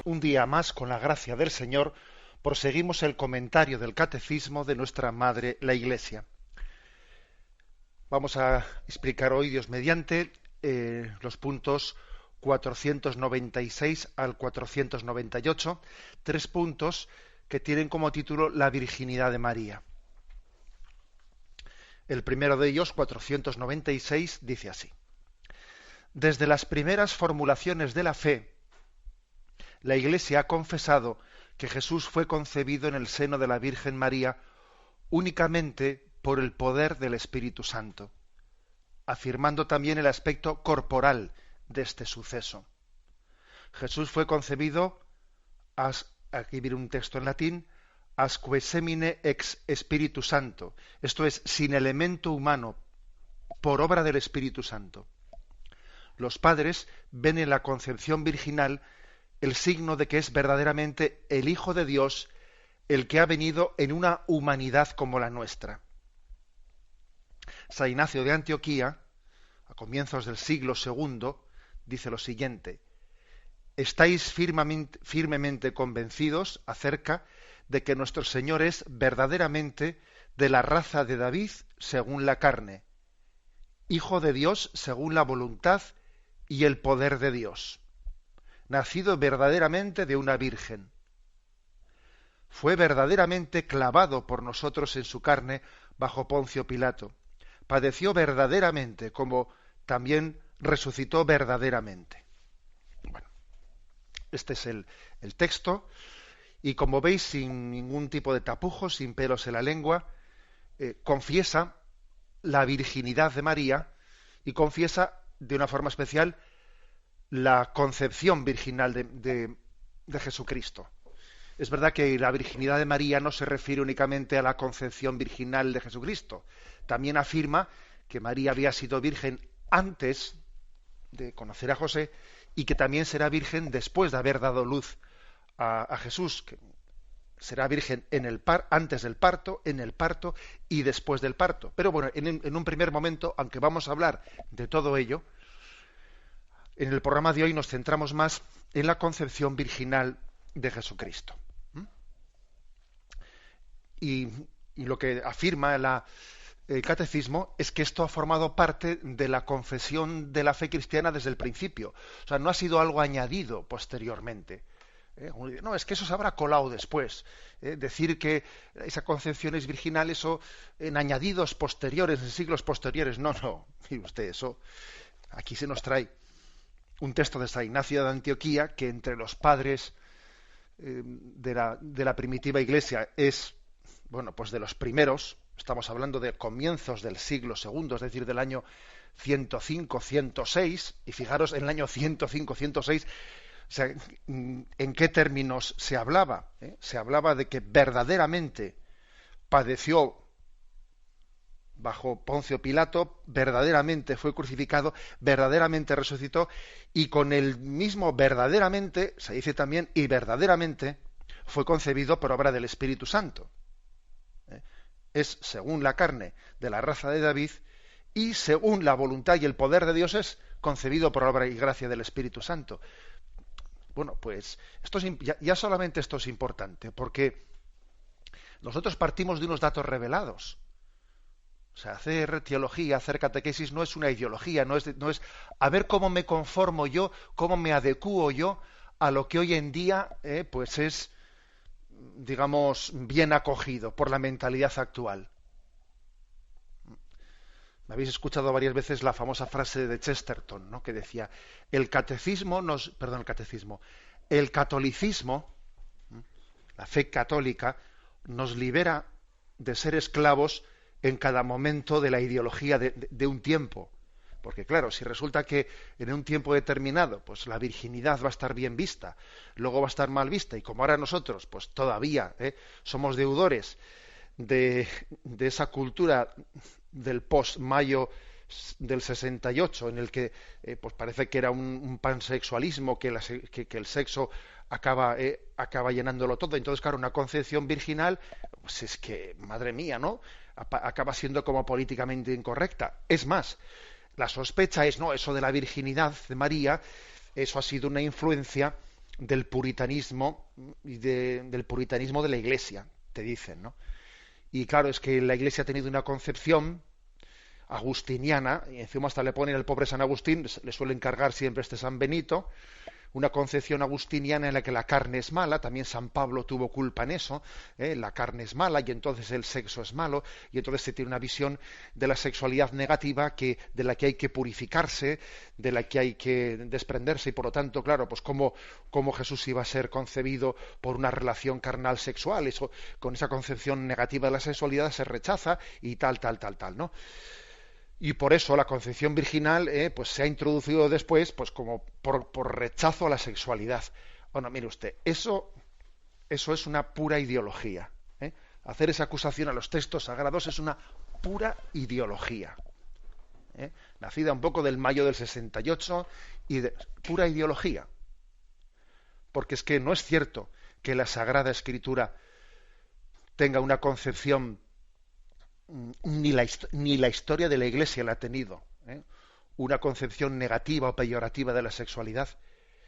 Un día más, con la gracia del Señor, proseguimos el comentario del Catecismo de nuestra Madre, la Iglesia. Vamos a explicar hoy, Dios mediante, los puntos 496 al 498, 3 puntos que tienen como título la virginidad de María. El primero de ellos, 496, dice así: Desde las primeras formulaciones de la fe, la Iglesia ha confesado que Jesús fue concebido en el seno de la Virgen María únicamente por el poder del Espíritu Santo, afirmando también el aspecto corporal de este suceso. Jesús fue concebido, aquí viene un texto en latín, asque semine ex Spiritu Santo, esto es, sin elemento humano, por obra del Espíritu Santo. Los padres ven en la concepción virginal el signo de que es verdaderamente el Hijo de Dios el que ha venido en una humanidad como la nuestra. San Ignacio de Antioquía, a comienzos del siglo II, dice lo siguiente: estáis firmemente convencidos acerca de que nuestro Señor es verdaderamente de la raza de David según la carne, Hijo de Dios según la voluntad y el poder de Dios, nacido verdaderamente de una virgen. Fue verdaderamente clavado por nosotros en su carne bajo Poncio Pilato. Padeció verdaderamente, como también resucitó verdaderamente. Bueno, este es el texto, y como veis, sin ningún tipo de tapujos, sin pelos en la lengua, confiesa la virginidad de María y confiesa de una forma especial la concepción virginal de Jesucristo. Es verdad que la virginidad de María no se refiere únicamente a la concepción virginal de Jesucristo. También afirma que María había sido virgen antes de conocer a José y que también será virgen después de haber dado luz a Jesús, que será virgen antes del parto, en el parto y después del parto. Pero bueno, en un primer momento, aunque vamos a hablar de todo ello, en el programa de hoy nos centramos más en la concepción virginal de Jesucristo. Y lo que afirma el Catecismo es que esto ha formado parte de la confesión de la fe cristiana desde el principio. O sea, no ha sido algo añadido posteriormente. No, es que eso se habrá colado después. Decir que esa concepción es virginal, eso en añadidos posteriores, en siglos posteriores. No, mire usted, eso aquí se nos trae un texto de San Ignacio de Antioquía, que entre los padres de la primitiva Iglesia es, bueno, pues de los primeros. Estamos hablando de comienzos del siglo II, es decir, del año 105-106, y fijaros en el año 105-106, o sea, ¿en qué términos se hablaba? Se hablaba de que verdaderamente padeció bajo Poncio Pilato, verdaderamente fue crucificado, verdaderamente resucitó, y con el mismo verdaderamente, se dice también, y verdaderamente fue concebido por obra del Espíritu Santo. Es, según la carne, de la raza de David, y según la voluntad y el poder de Dios es concebido por obra y gracia del Espíritu Santo. Bueno, pues esto ya solamente esto es importante, porque nosotros partimos de unos datos revelados. O sea, hacer teología, hacer catequesis no es una ideología, no es a ver cómo me conformo yo, cómo me adecuo yo a lo que hoy en día pues es, digamos, bien acogido por la mentalidad actual. Me habéis escuchado varias veces la famosa frase de Chesterton, ¿no?, que decía: el catolicismo, la fe católica, nos libera de ser esclavos en cada momento de la ideología de un tiempo. Porque claro, si resulta que en un tiempo determinado pues la virginidad va a estar bien vista, luego va a estar mal vista, y como ahora nosotros pues todavía somos deudores de esa cultura del post-mayo del 68, en el que pues parece que era un pansexualismo, que el sexo acaba llenándolo todo. Entonces, claro, una concepción virginal, pues es que, madre mía, ¿no?, acaba siendo como políticamente incorrecta. Es más, la sospecha es, no, eso de la virginidad de María, eso ha sido una influencia del puritanismo y del puritanismo de la Iglesia, te dicen, ¿no? Y claro, es que la Iglesia ha tenido una concepción agustiniana, y encima hasta le ponen el pobre San Agustín, le suelen cargar siempre este San Benito, una concepción agustiniana en la que la carne es mala. También San Pablo tuvo culpa en eso, la carne es mala y entonces el sexo es malo, y entonces se tiene una visión de la sexualidad negativa de la que hay que purificarse, de la que hay que desprenderse, y por lo tanto, claro, pues cómo Jesús iba a ser concebido por una relación carnal sexual. Eso, con esa concepción negativa de la sexualidad se rechaza y tal, ¿no? Y por eso la concepción virginal pues se ha introducido después pues como por rechazo a la sexualidad. Bueno, mire usted, eso es una pura ideología. Hacer esa acusación a los textos sagrados es una pura ideología. Nacida un poco del mayo del 68 y de pura ideología. Porque es que no es cierto que la Sagrada Escritura tenga una concepción, ni la historia de la Iglesia la ha tenido, una concepción negativa o peyorativa de la sexualidad.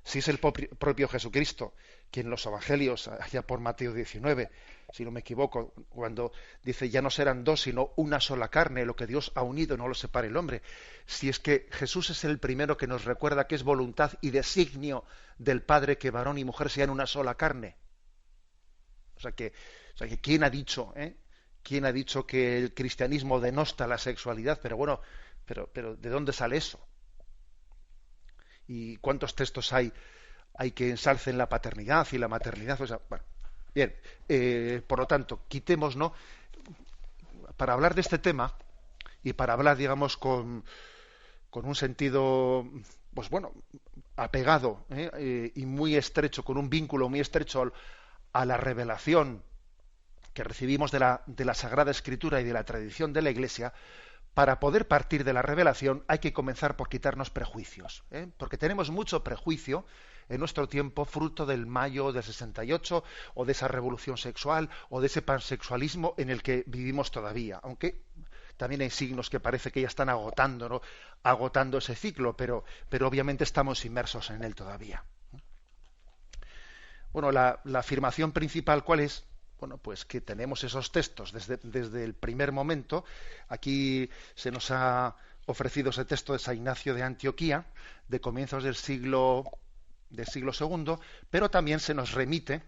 Si es el propio Jesucristo quien en los Evangelios, allá por Mateo 19, si no me equivoco, cuando dice ya no serán dos sino una sola carne, lo que Dios ha unido no lo separe el hombre. Si es que Jesús es el primero que nos recuerda que es voluntad y designio del Padre que varón y mujer sean una sola carne. O sea que ¿quién ha dicho, ¿quién ha dicho que el cristianismo denosta la sexualidad? Pero bueno, pero ¿de dónde sale eso? ¿Y cuántos textos hay que ensalcen la paternidad y la maternidad? O sea, bueno, bien, por lo tanto, quitemos, ¿no? Para hablar de este tema y para hablar, digamos, con un sentido, pues bueno, apegado y muy estrecho, con un vínculo muy estrecho a la revelación que recibimos de la Sagrada Escritura y de la tradición de la Iglesia. Para poder partir de la revelación hay que comenzar por quitarnos prejuicios, porque tenemos mucho prejuicio en nuestro tiempo, fruto del mayo del 68 o de esa revolución sexual o de ese pansexualismo en el que vivimos todavía, aunque también hay signos que parece que ya están agotando, ¿no? Agotando ese ciclo, pero obviamente estamos inmersos en él todavía. Bueno, la afirmación principal, ¿cuál es? Bueno, pues que tenemos esos textos desde el primer momento. Aquí se nos ha ofrecido ese texto de San Ignacio de Antioquía, de comienzos del siglo II, pero también se nos remite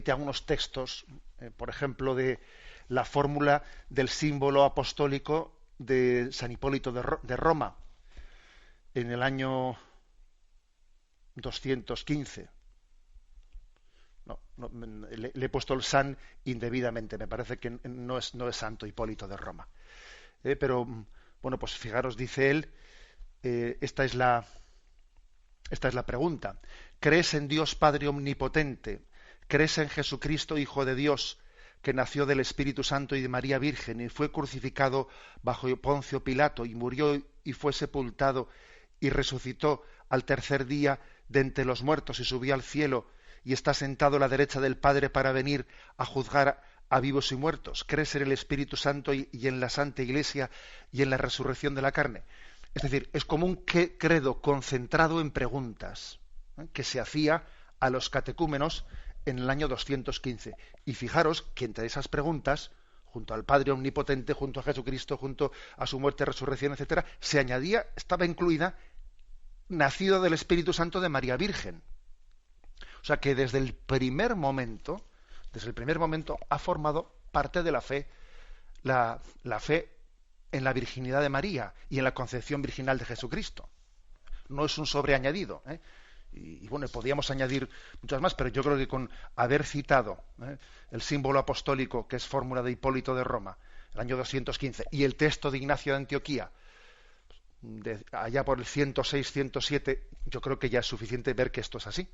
a unos textos, por ejemplo, de la fórmula del símbolo apostólico de San Hipólito de Roma, en el año 215. Le he puesto el san indebidamente, me parece que no es santo Hipólito de Roma. Pero, bueno, pues fijaros, dice él, esta es la pregunta. ¿Crees en Dios Padre Omnipotente? ¿Crees en Jesucristo, Hijo de Dios, que nació del Espíritu Santo y de María Virgen y fue crucificado bajo Poncio Pilato y murió y fue sepultado y resucitó al tercer día de entre los muertos y subió al cielo y está sentado a la derecha del Padre para venir a juzgar a vivos y muertos? ¿Crees en el Espíritu Santo y en la Santa Iglesia y en la resurrección de la carne? Es decir, es como un credo concentrado en preguntas que se hacía a los catecúmenos en el año 215. Y fijaros que entre esas preguntas, junto al Padre Omnipotente, junto a Jesucristo, junto a su muerte, resurrección, etcétera, se añadía, estaba incluida, nacido del Espíritu Santo de María Virgen. O sea que desde el primer momento ha formado parte de la fe, la fe en la virginidad de María y en la concepción virginal de Jesucristo. No es un sobreañadido. Y bueno, podíamos añadir muchas más, pero yo creo que con haber citado el símbolo apostólico, que es fórmula de Hipólito de Roma, el año 215, y el texto de Ignacio de Antioquía, allá por el 106-107, yo creo que ya es suficiente ver que esto es así.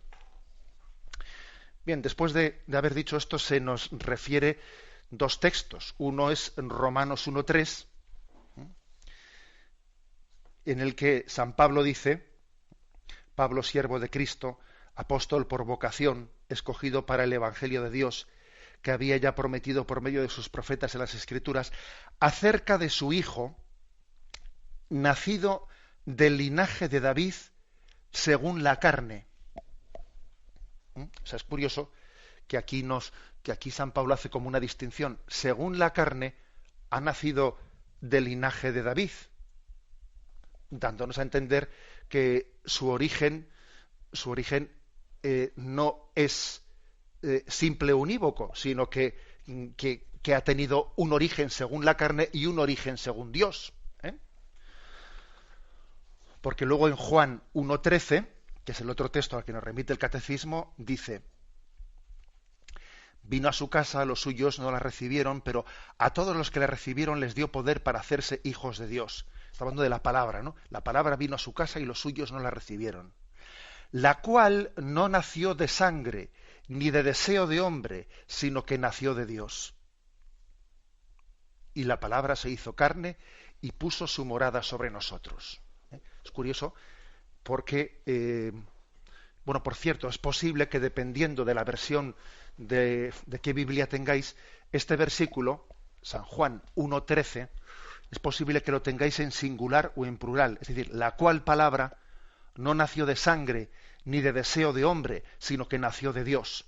Bien, después de haber dicho esto, se nos refiere dos textos. Uno es en Romanos 1:3, en el que San Pablo dice: Pablo, siervo de Cristo, apóstol por vocación, escogido para el Evangelio de Dios, que había ya prometido por medio de sus profetas en las Escrituras, acerca de su Hijo, nacido del linaje de David según la carne. O sea, es curioso que que aquí San Pablo hace como una distinción. Según la carne, ha nacido del linaje de David, dándonos a entender que su origen no es simple o unívoco, sino que ha tenido un origen según la carne y un origen según Dios. Porque luego en Juan 1:13, que es el otro texto al que nos remite el catecismo, dice: vino a su casa, los suyos no la recibieron, pero a todos los que la recibieron les dio poder para hacerse hijos de Dios. Está hablando de la palabra, ¿no? La palabra vino a su casa y los suyos no la recibieron. La cual no nació de sangre, ni de deseo de hombre, sino que nació de Dios. Y la palabra se hizo carne y puso su morada sobre nosotros. Es curioso porque, bueno, por cierto, es posible que dependiendo de la versión de qué Biblia tengáis, este versículo, San Juan 1:13, es posible que lo tengáis en singular o en plural. Es decir, la cual palabra no nació de sangre ni de deseo de hombre, sino que nació de Dios.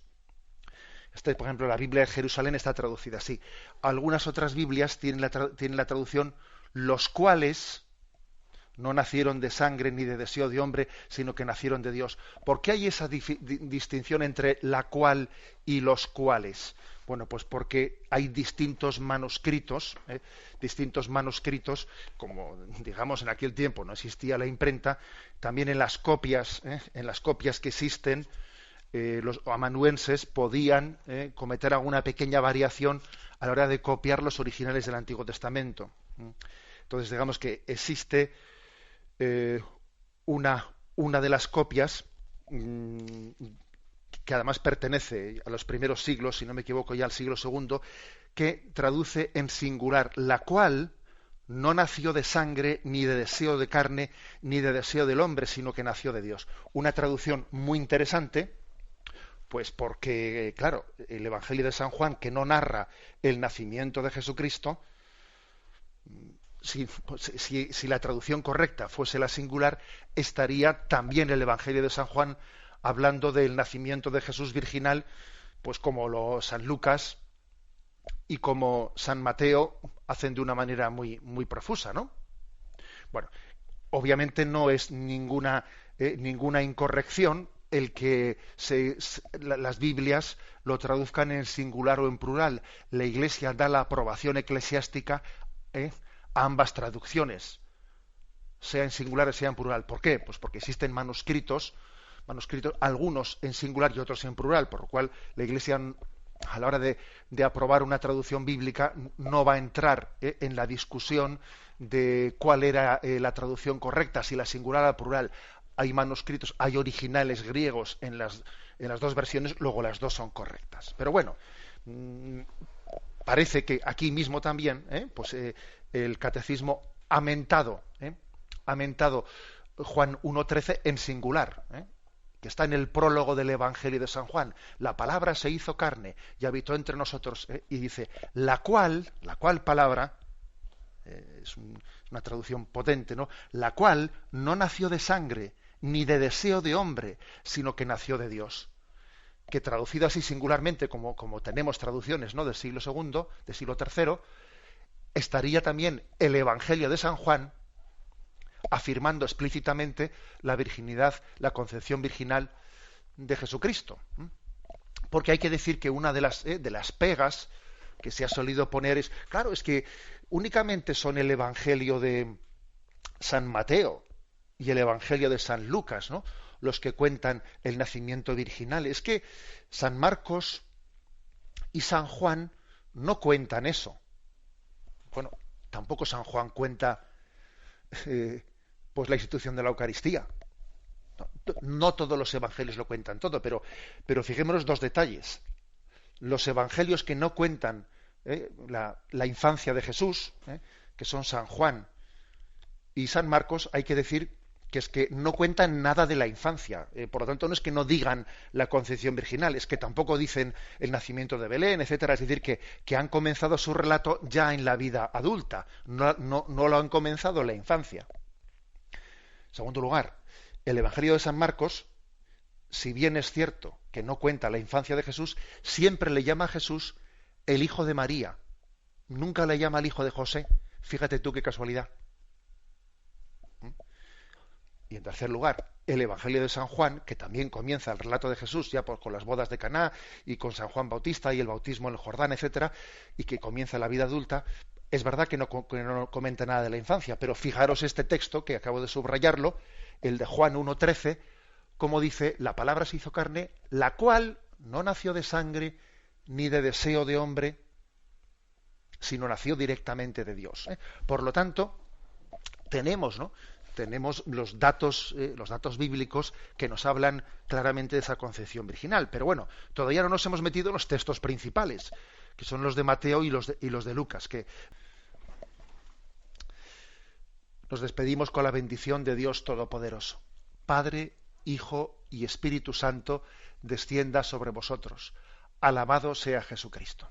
Por ejemplo, la Biblia de Jerusalén está traducida así. Algunas otras Biblias tienen la traducción los cuales no nacieron de sangre ni de deseo de hombre, sino que nacieron de Dios. ¿Por qué hay esa distinción entre la cual y los cuales? Bueno, pues porque hay distintos manuscritos, como digamos en aquel tiempo no existía la imprenta, también en las copias que existen, los amanuenses podían cometer alguna pequeña variación a la hora de copiar los originales del Antiguo Testamento. Entonces, digamos que existe una de las copias que además pertenece a los primeros siglos, si no me equivoco ya al siglo II, que traduce en singular, la cual no nació de sangre, ni de deseo de carne, ni de deseo del hombre, sino que nació de Dios. Una traducción muy interesante, pues porque, claro, el Evangelio de San Juan, que no narra el nacimiento de Jesucristo, si la traducción correcta fuese la singular, estaría también el Evangelio de San Juan hablando del nacimiento de Jesús virginal, pues como San Lucas y como San Mateo hacen de una manera muy, muy profusa, ¿no? Bueno, obviamente no es ninguna incorrección el que las Biblias lo traduzcan en singular o en plural. La Iglesia da la aprobación eclesiástica a ambas traducciones, sea en singular o sea en plural. ¿Por qué? Pues porque existen manuscritos, algunos en singular y otros en plural, por lo cual la Iglesia, a la hora de aprobar una traducción bíblica, no va a entrar en la discusión de cuál era la traducción correcta, si la singular o la plural. Hay manuscritos, hay originales griegos en las dos versiones, luego las dos son correctas. Pero bueno, parece que aquí mismo también, el catecismo ha mentado Juan 1:13 en singular, que está en el prólogo del Evangelio de San Juan. La palabra se hizo carne y habitó entre nosotros, y dice, la cual palabra, es una traducción potente, ¿no? La cual no nació de sangre, ni de deseo de hombre, sino que nació de Dios. Que traducido así singularmente, como tenemos traducciones, ¿no?, del siglo II, del siglo III, estaría también el Evangelio de San Juan afirmando explícitamente la virginidad, la concepción virginal de Jesucristo. Porque hay que decir que una de las pegas que se ha solido poner es, claro, es que únicamente son el Evangelio de San Mateo y el Evangelio de San Lucas, ¿no?, los que cuentan el nacimiento virginal. Es que San Marcos y San Juan no cuentan eso. Bueno, tampoco San Juan cuenta pues la institución de la Eucaristía. No todos los evangelios lo cuentan todo, pero fijémonos dos detalles. Los evangelios que no cuentan la infancia de Jesús, que son San Juan y San Marcos, hay que decir que es que no cuentan nada de la infancia. Por lo tanto, no es que no digan la concepción virginal, es que tampoco dicen el nacimiento de Belén, etcétera. Es decir, que han comenzado su relato ya en la vida adulta, no lo han comenzado en la infancia. En segundo lugar, el Evangelio de San Marcos si bien es cierto que no cuenta la infancia de Jesús, siempre le llama a Jesús el hijo de María. Nunca le llama al hijo de José. Fíjate tú qué casualidad. Y en tercer lugar, el Evangelio de San Juan, que también comienza el relato de Jesús ya con las bodas de Caná y con San Juan Bautista y el bautismo en el Jordán, etcétera, y que comienza la vida adulta. Es verdad que no comenta nada de la infancia, pero fijaros este texto que acabo de subrayarlo, el de Juan 1:13, como dice: la palabra se hizo carne, la cual no nació de sangre ni de deseo de hombre, sino nació directamente de Dios. Por lo tanto, tenemos los datos bíblicos que nos hablan claramente de esa concepción virginal. Pero bueno, todavía no nos hemos metido en los textos principales, que son los de Mateo y los de Lucas, que nos despedimos con la bendición de Dios Todopoderoso. Padre, Hijo y Espíritu Santo, descienda sobre vosotros. Alabado sea Jesucristo.